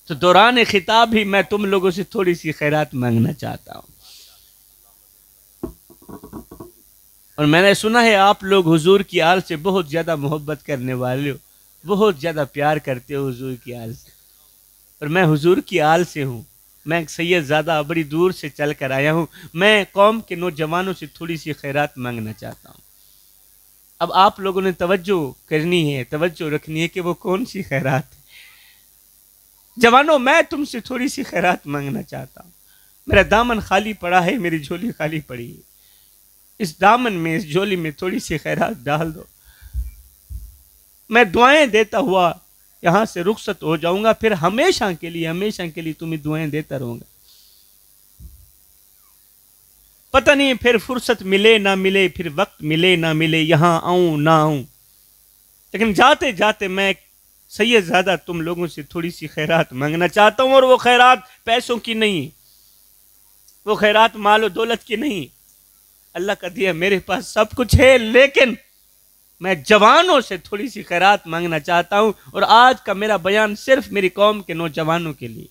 تو دوران خطاب ہی میں تم لوگوں سے تھوڑی سی خیرات مانگنا چاہتا ہوں۔ اور میں نے سنا ہے آپ لوگ حضور کی آل سے بہت زیادہ محبت کرنے والے ہو، بہت زیادہ پیار کرتے ہو حضور کی آل سے، اور میں حضور کی آل سے ہوں۔ میں سید زادہ بڑی دور سے چل کر آیا ہوں، میں قوم کے نوجوانوں سے تھوڑی سی خیرات مانگنا چاہتا ہوں۔ اب آپ لوگوں نے توجہ کرنی ہے، توجہ رکھنی ہے کہ وہ کون سی خیرات ہے۔ جوانوں، میں تم سے تھوڑی سی خیرات مانگنا چاہتا ہوں۔ میرا دامن خالی پڑا ہے، میری جھولی خالی پڑی ہے، اس دامن میں، اس جھولی میں تھوڑی سی خیرات ڈال دو۔ میں دعائیں دیتا ہوا یہاں سے رخصت ہو جاؤں گا، پھر ہمیشہ کے لیے تمہیں دعائیں دیتا رہوں گا۔ پتہ نہیں پھر فرصت ملے نہ ملے، پھر وقت ملے نہ ملے، یہاں آؤں نہ آؤں، لیکن جاتے جاتے میں سید زادہ تم لوگوں سے تھوڑی سی خیرات مانگنا چاہتا ہوں۔ اور وہ خیرات پیسوں کی نہیں، وہ خیرات مال و دولت کی نہیں، اللہ کا دیا میرے پاس سب کچھ ہے، لیکن میں جوانوں سے تھوڑی سی خیرات مانگنا چاہتا ہوں۔ اور آج کا میرا بیان صرف میری قوم کے نوجوانوں کے لیے۔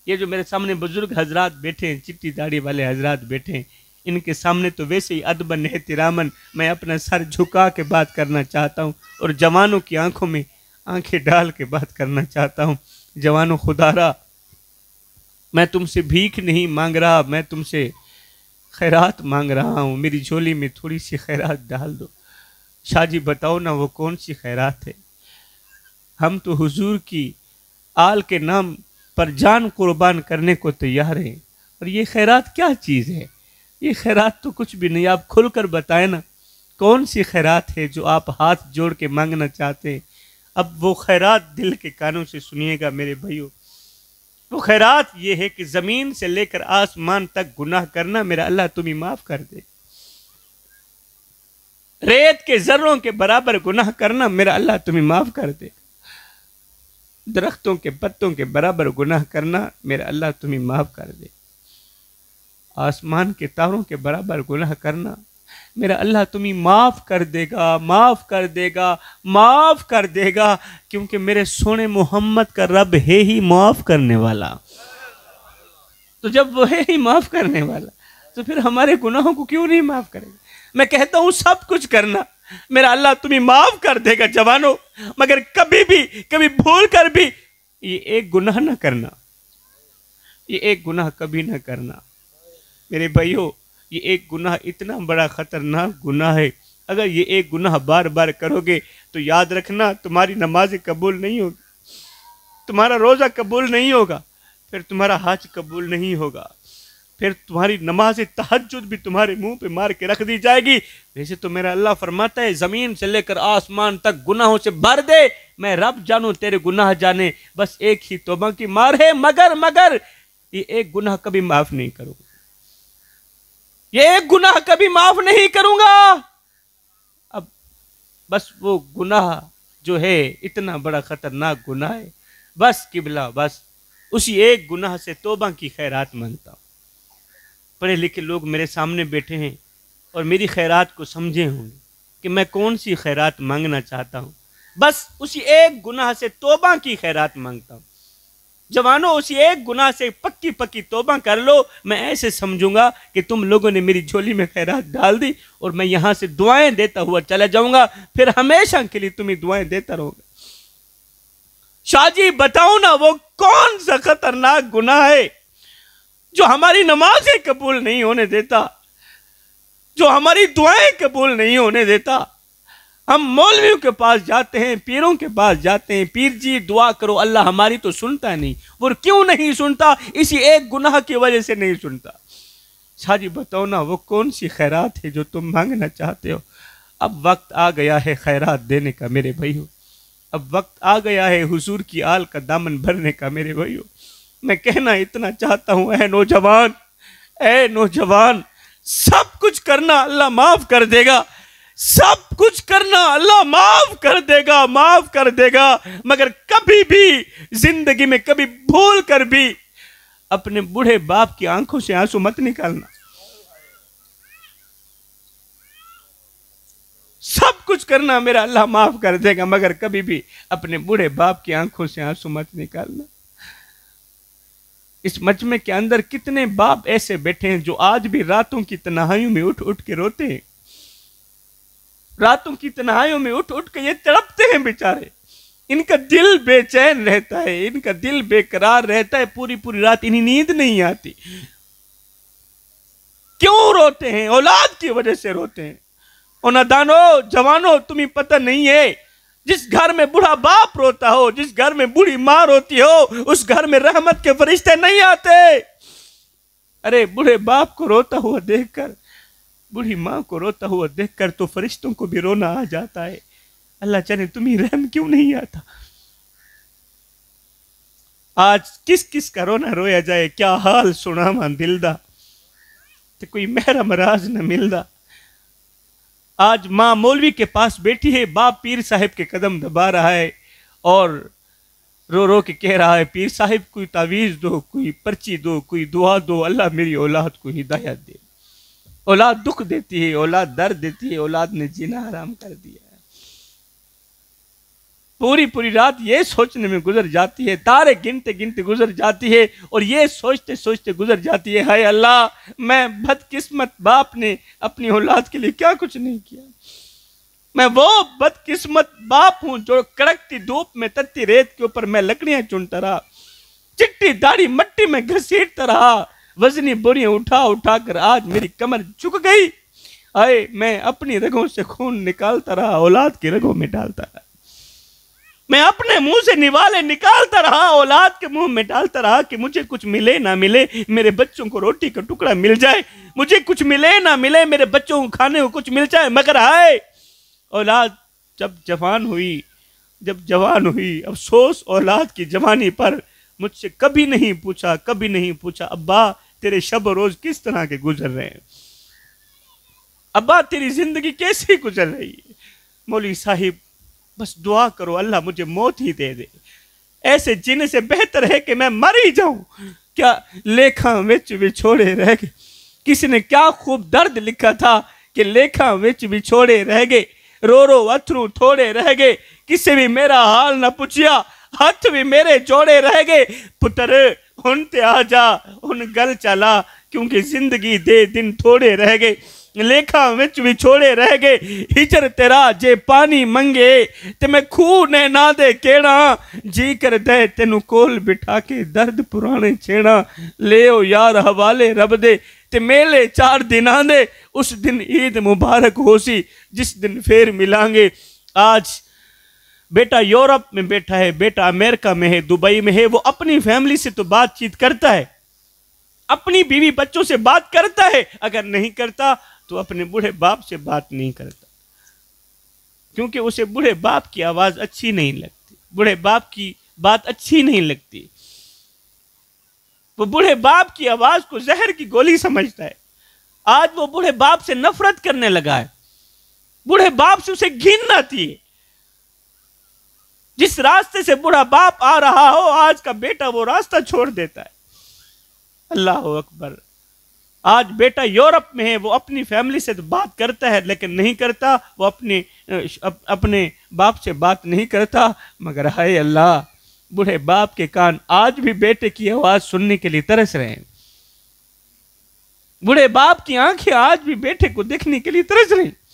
یہ جو میرے سامنے بزرگ حضرات بیٹھے ہیں، چٹی داڑھی والے حضرات بیٹھے ہیں، ان کے سامنے تو ویسے ہی ادباً احتراماً میں اپنا سر جھکا کے بات کرنا چاہتا ہوں، اور جوانوں کی آنکھوں میں آنکھیں ڈال کے بات کرنا چاہتا ہوں۔ جوانوں، خدا را، میں تم سے بھیک نہیں مانگ رہا، میں تم سے خیرات مانگ رہا ہوں، میری جھولی میں تھوڑی سی خیرات ڈال دو۔ شاہ جی بتاؤ نا وہ کون سی خیرات ہے؟ ہم تو حضور کی آل کے نام پر جان قربان کرنے کو تیار ہیں، اور یہ خیرات کیا چیز ہے؟ یہ خیرات تو کچھ بھی نہیں۔ آپ کھل کر بتائیں نا کون سی خیرات ہے جو آپ ہاتھ جوڑ کے مانگنا چاہتے ہیں۔ اب وہ خیرات دل کے کانوں سے سنیے گا میرے بھائیو۔ وہ خیرات یہ ہے کہ زمین سے لے کر آسمان تک گناہ کرنا میرا اللہ تمہیں معاف کر دے۔ ریت کے ذروں کے برابر گناہ کرنا میرا اللہ تمہیں معاف کر دے۔ درختوں کے پتوں کے برابر گناہ کرنا میرا اللہ تمہیں معاف کر دے۔ آسمان کے تاروں کے برابر گناہ کرنا میرا اللہ تمہیں معاف کر دے گا، معاف کر دے گا، معاف کر دے گا، کیونکہ میرے سونے محمد کا رب ہے ہی معاف کرنے والا۔ تو جب وہ ہے ہی معاف کرنے والا تو پھر ہمارے گناہوں کو کیوں نہیں معاف کرے گا؟ میں کہتا ہوں سب کچھ کرنا میرا اللہ تمہیں معاف کر دے گا جوانوں، مگر کبھی بھول کر بھی یہ ایک گناہ نہ کرنا، یہ ایک گناہ کبھی نہ کرنا میرے بھائیو۔ یہ ایک گناہ اتنا بڑا خطرناک گناہ ہے، اگر یہ ایک گناہ بار بار کرو گے تو یاد رکھنا تمہاری نماز قبول نہیں ہوگی، تمہارا روزہ قبول نہیں ہوگا، پھر تمہارا حج قبول نہیں ہوگا، پھر تمہاری نماز تہجد بھی تمہارے منہ پہ مار کے رکھ دی جائے گی۔ ویسے تو میرا اللہ فرماتا ہے زمین سے لے کر آسمان تک گناہوں سے بھر دے، میں رب جانوں تیرے گناہ جانے، بس ایک ہی توبہ کی مار ہے، مگر یہ ایک گناہ کبھی معاف نہیں کروں گا، یہ ایک گناہ کبھی معاف نہیں کروں گا۔ اب بس وہ گناہ جو ہے اتنا بڑا خطرناک گناہ ہے، بس قبلہ، بس اسی ایک گناہ سے توبہ کی خیرات مانگتا ہوں۔ پڑھے لکھے لوگ میرے سامنے بیٹھے ہیں اور میری خیرات کو سمجھے ہوں گے کہ میں کون سی خیرات مانگنا چاہتا ہوں، بس اسی ایک گناہ سے توبہ کی خیرات مانگتا ہوں۔ جوانوں، اسی ایک گناہ سے پکی توبہ کر لو، میں ایسے سمجھوں گا کہ تم لوگوں نے میری جھولی میں خیرات ڈال دی، اور میں یہاں سے دعائیں دیتا ہوا چلا جاؤں گا، پھر ہمیشہ کے لیے تمہیں دعائیں دیتا رہوں گا۔ شاہ جی بتاؤ نا وہ کون سا خطرناک گناہ ہے جو ہماری نمازیں قبول نہیں ہونے دیتا، جو ہماری دعائیں قبول نہیں ہونے دیتا؟ ہم مولویوں کے پاس جاتے ہیں، پیروں کے پاس جاتے ہیں، پیر جی دعا کرو، اللہ ہماری تو سنتا نہیں۔ وہ کیوں نہیں سنتا؟ اسی ایک گناہ کی وجہ سے نہیں سنتا۔ شاہ جی بتاؤ نا وہ کون سی خیرات ہے جو تم مانگنا چاہتے ہو؟ اب وقت آ گیا ہے خیرات دینے کا میرے بھائیو، اب وقت آ گیا ہے حضور کی آل کا دامن بھرنے کا میرے بھائیو۔ میں کہنا اتنا چاہتا ہوں، اے نوجوان، سب کچھ کرنا اللہ معاف کر دے گا، سب کچھ کرنا اللہ معاف کر دے گا، مگر کبھی بھی زندگی میں کبھی بھول کر بھی اپنے بوڑھے باپ کی آنکھوں سے آنسو مت نکالنا۔ سب کچھ کرنا میرا اللہ معاف کر دے گا، مگر کبھی بھی اپنے بوڑھے باپ کی آنکھوں سے آنسو مت نکالنا۔ اس مجمع کے اندر کتنے باپ ایسے بیٹھے ہیں جو آج بھی راتوں کی تنہائیوں میں اٹھ اٹھ کے روتے ہیں، راتوں کی تنہائیوں میں اٹھ اٹھ کے یہ تڑپتے ہیں بیچارے، ان کا دل بے چین رہتا ہے، ان کا دل بے قرار رہتا ہے، پوری پوری رات انہیں نیند نہیں آتی۔ کیوں روتے ہیں؟ اولاد کی وجہ سے روتے ہیں۔ اور نادانو، جوانوں، تمہیں پتہ نہیں ہے، جس گھر میں بوڑھا باپ روتا ہو، جس گھر میں بوڑھی ماں روتی ہو، اس گھر میں رحمت کے فرشتے نہیں آتے۔ ارے بوڑھے باپ کو روتا ہوا دیکھ کر، بوڑھی ماں کو روتا ہوا دیکھ کر تو فرشتوں کو بھی رونا آ جاتا ہے۔ اللہ جانے تمہیں رحم کیوں نہیں آتا؟ آج کس کس کا رونا رویا جائے، کیا حال سناواں دل دا، تے کوئی محرم راز نہ ملدا۔ آج ماں مولوی کے پاس بیٹھی ہے، باپ پیر صاحب کے قدم دبا رہا ہے اور رو رو کے کہہ رہا ہے، پیر صاحب کوئی تعویذ دو، کوئی پرچی دو، کوئی دعا دو، اللہ میری اولاد کو ہدایت دے۔ اولاد دکھ دیتی ہے، اولاد درد دیتی ہے، اولاد نے جینا حرام کر دیا ہے۔ پوری پوری رات یہ سوچنے میں گزر جاتی ہے، تارے گنتے گنتے گزر جاتی ہے، اور یہ سوچتے سوچتے گزر جاتی ہے، ہائے اللہ، میں بدقسمت باپ نے اپنی اولاد کے لیے کیا کچھ نہیں کیا۔ میں وہ بدقسمت باپ ہوں جو کڑکتی دھوپ میں تتی ریت کے اوپر میں لکڑیاں چنتا رہا، چٹی داڑھی مٹی میں گھسیٹتا رہا، وزنی بوریاں اٹھا اٹھا کر آج میری کمر جھک گئی۔ آئے میں اپنی رگوں سے خون نکالتا رہا، اولاد کی رگوں میں ڈالتا رہا، میں اپنے منہ سے نوالے نکالتا رہا، اولاد کے منہ میں ڈالتا رہا کہ مجھے کچھ ملے نہ ملے، میرے بچوں کو روٹی کا ٹکڑا مل جائے، مجھے کچھ ملے نہ ملے، میرے بچوں کو کھانے کو کچھ مل جائے، مگر آئے اولاد جب جوان ہوئی، افسوس اولاد کی جوانی پر، مجھ سے کبھی نہیں پوچھا ابا تیرے شب و روز کس طرح کے گزر رہے ہیں، ابا تیری زندگی کیسی گزر رہی ہے۔ مولوی صاحب بس دعا کرو اللہ مجھے موت ہی دے دے، ایسے جینے سے بہتر ہے کہ میں مر ہی جاؤں۔ کیا لیکھاں وچ وچھوڑے رہ گئے، کسی نے کیا خوب درد لکھا تھا کہ لیکھاں وچ وچھوڑے رہ گئے، رو رو اتھرو تھوڑے رہ گئے، کسی بھی میرا حال نہ پوچھیا، ہاتھ بھی میرے جوڑے رہ گئے، پتر ہن تے آ جا ہن گل چلا، کیونکہ زندگی دے دن تھوڑے رہ گئے، لیکھاں وچ بھی چھوڑے رہ گئے، ہجر تیرا جے پانی منگے تے میں کھو نے نہ دے کیڑا، جی کر دے تینو کول بٹھا کے درد پرانے چھیڑا، لیو یار حوالے رب دے تے میلے 4 دن آندے، اس دن عید مبارک ہو سی جس دن پھر ملانگے۔ آج بیٹا یورپ میں بیٹھا ہے، بیٹا امریکہ میں ہے، دبئی میں ہے، وہ اپنی فیملی سے تو بات چیت کرتا ہے، اپنی بیوی بچوں سے بات کرتا ہے، اگر نہیں کرتا تو اپنے بوڑھے باپ سے بات نہیں کرتا، کیونکہ اسے بوڑھے باپ کی آواز اچھی نہیں لگتی، بوڑھے باپ کی بات اچھی نہیں لگتی، وہ بوڑھے باپ کی آواز کو زہر کی گولی سمجھتا ہے۔ آج وہ بوڑھے باپ سے نفرت کرنے لگا ہے، بوڑھے باپ سے اسے گھن آتی ہے۔ جس راستے سے بوڑھا باپ آ رہا ہو، آج کا بیٹا وہ راستہ چھوڑ دیتا ہے۔ اللہ اکبر۔ آج بیٹا یورپ میں ہے، وہ اپنی فیملی سے بات کرتا ہے لیکن نہیں کرتا، وہ اپنے باپ سے بات نہیں کرتا، مگر ہائے اللہ، بوڑھے باپ کے کان آج بھی بیٹے کی آواز سننے کے لیے ترس رہے ہیں، بوڑھے باپ کی آنکھیں آج بھی بیٹے کو دیکھنے کے لیے ترس رہے ہیں۔